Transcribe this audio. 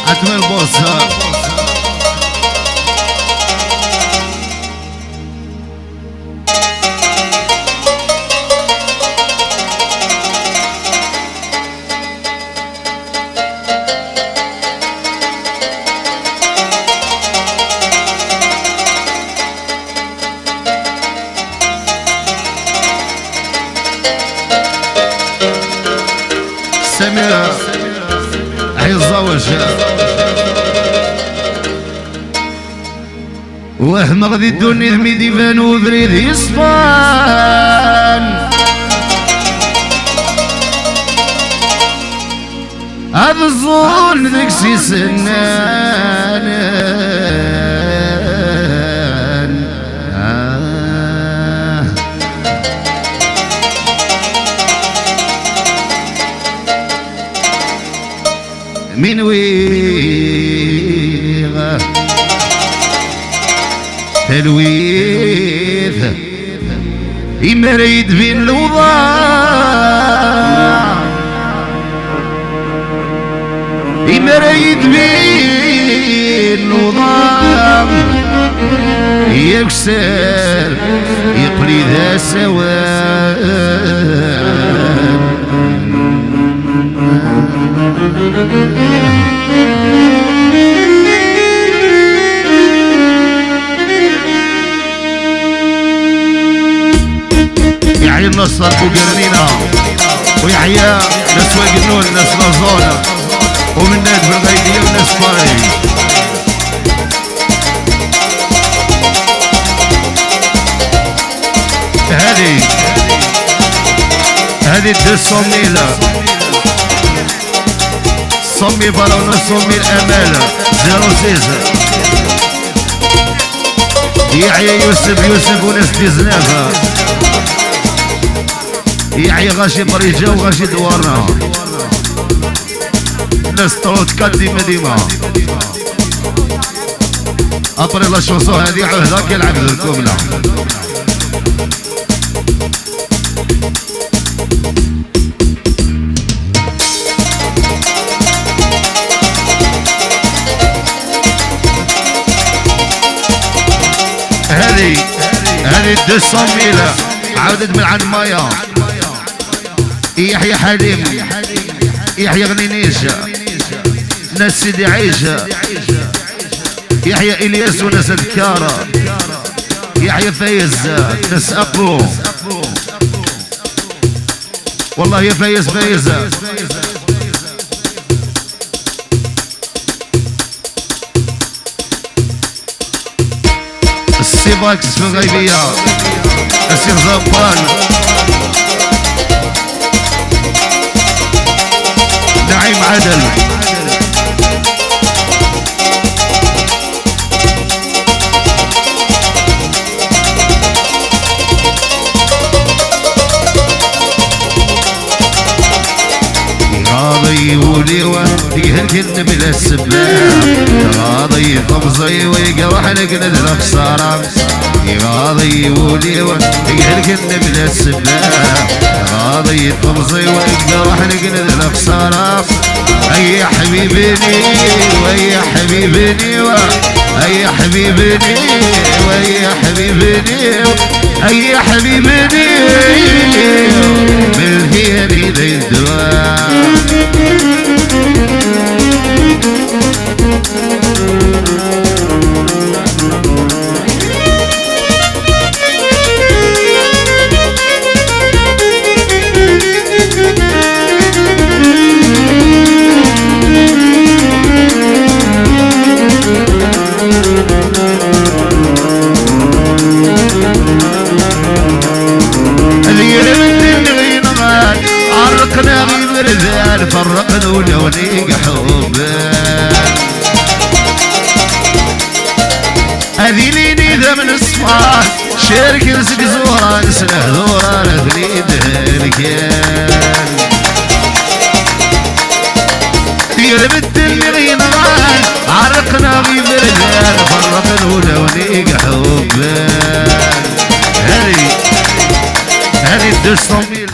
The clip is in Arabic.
عتمر بوسها سميرة عزة وجه وهم غدي الدنيا ذمي ديفان وبريد يصفان هذا الظن ذيك سي سنان من ويغ تلويث يمريد بين الوضع يمريد بين الوضع يكسر يقلي ذا سواد يحيى النصر وقرنينا ويحيى ناس واقنون ناس غزونة ومن ناس بالغيدية وناس فاري هذه الدسوميلة صمي بارونا صمي الأمال 06 يحيى يوسف وناس ديزنافة يحيى غاشي بريجة وغاشي دوارنا ناس طروت كات ديما ديما أبري لا شونسو هادي عهدة كيلعب الكوملة هذه 200 ميلة عودت من عند مايا يحيى حليم يحيى غنينيشة ناس سيدي عيشة يحيى إلياس وناس الكارة يحيى فايز ناس أبو والله يا فايز السيباكس في الغيبية السير زبان نعيم عدل راضي وليوة يهلكن بلا السباب راضي طبزي ويقرح لقنا الخسارة راضي وليوة يهلكن بلا السباب راضي طبزي ويقرح لقنا الخسارة أي حبيبني ويا حبيبني أي حبيبني ويا حبيبني أي حبيبني من هي ذي الدواء عرقنا بمرذان فرقنا ولونيق حبان هذي ليني ذا من الصفار شارك نسد زوران سنه دوران ثنيد هالكان يربت اللي نغان عرقنا بمرذان فرقنا ولونيق حبان هذي 200 ميل